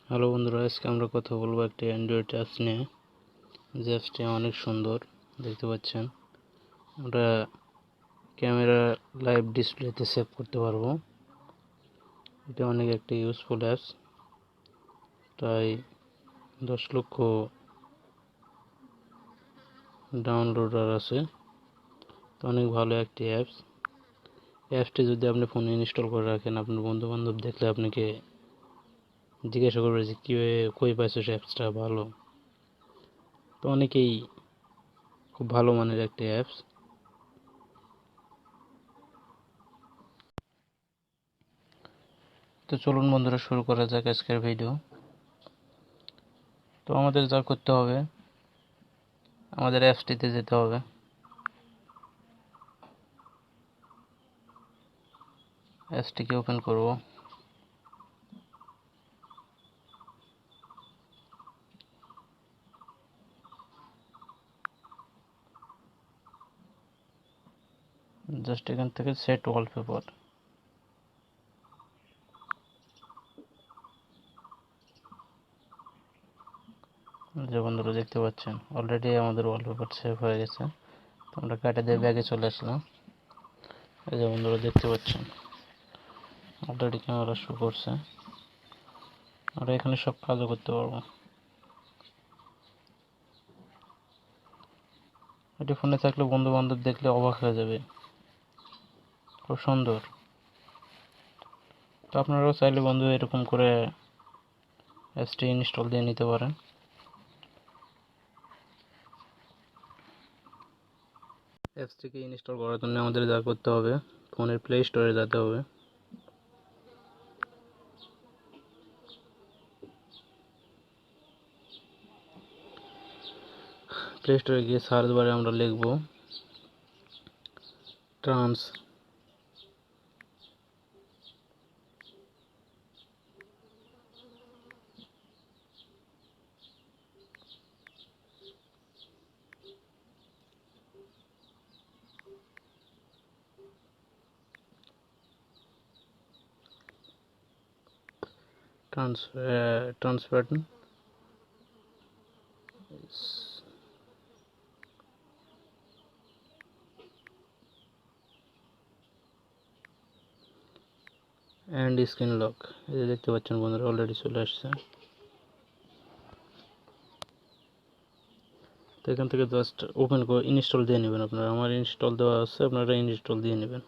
Hello বন্ধুরা, আজকে আমরা কথা বলবো একটি অ্যান্ড্রয়েড অ্যাপস নিয়ে। যে অ্যাপসটি অনেক সুন্দর, দেখতে পাচ্ছেন। আমরা ক্যামেরা লাইভ ডিসপ্লেতে সেভ করতে পারবো। এটা অনেক একটি ইউজফুল অ্যাপস। প্রায় 10 লক্ষ ডাউনলোডার আছে। তো অনেক ভালো একটি অ্যাপসটি যদি আপনি ফোনে ইনস্টল করে রাখেন, আপনার বন্ধু বান্ধব দেখলে আপনাকে জিজ্ঞাসা করবে যে কই পাইছো সে অ্যাপসটা ভালো। তো অনেকেই খুব ভালো মানের একটি অ্যাপস। তো চলুন বন্ধুরা, শুরু করা যাক আজকের ভিডিও। তো আমাদের যা করতে হবে, আমাদের অ্যাপসটিতে যেতে হবে। অ্যাপসটিকে ওপেন করব। জাস্ট এখান থেকে সেট ওয়ালপেপার, যে বন্ধুরা দেখতে পাচ্ছেন অলরেডি আমাদের ওয়ালপেপার সেভ হয়ে গেছে। তো আমরা কাটা দিয়ে ব্যাগে চলে আসলাম। এই যে বন্ধুরা দেখতে পাচ্ছেন অলরেডি ক্যামেরা শো করছে। আমরা এখানে সব কাজও করতে পারবো। এটি ফোনে থাকলে বন্ধু বান্ধব দেখলে অবাক হয়ে যাবে, খুব সুন্দর। তো আপনারাও চাইলে বন্ধু এরকম করে অ্যাপসটি ইনস্টল দিয়ে নিতে পারেন। অ্যাপসটিকে ইনস্টল করার জন্য আমাদের যা করতে হবে, ফোনের প্লে স্টোরে যেতে হবে। প্লে স্টোরে গিয়ে সার্চ বারে আমরা লিখব trans transfer and screen lock. এই যে দেখতে পাচ্ছেন বন্ধুরা অলরেডি চলে আসছে। তো এখান থেকে জাস্ট ওপেন করে ইনস্টল দিয়ে নেবেন আপনারা। আমার ইনস্টল দেওয়া আছে, আপনারা ইনস্টল দিয়ে নেবেন।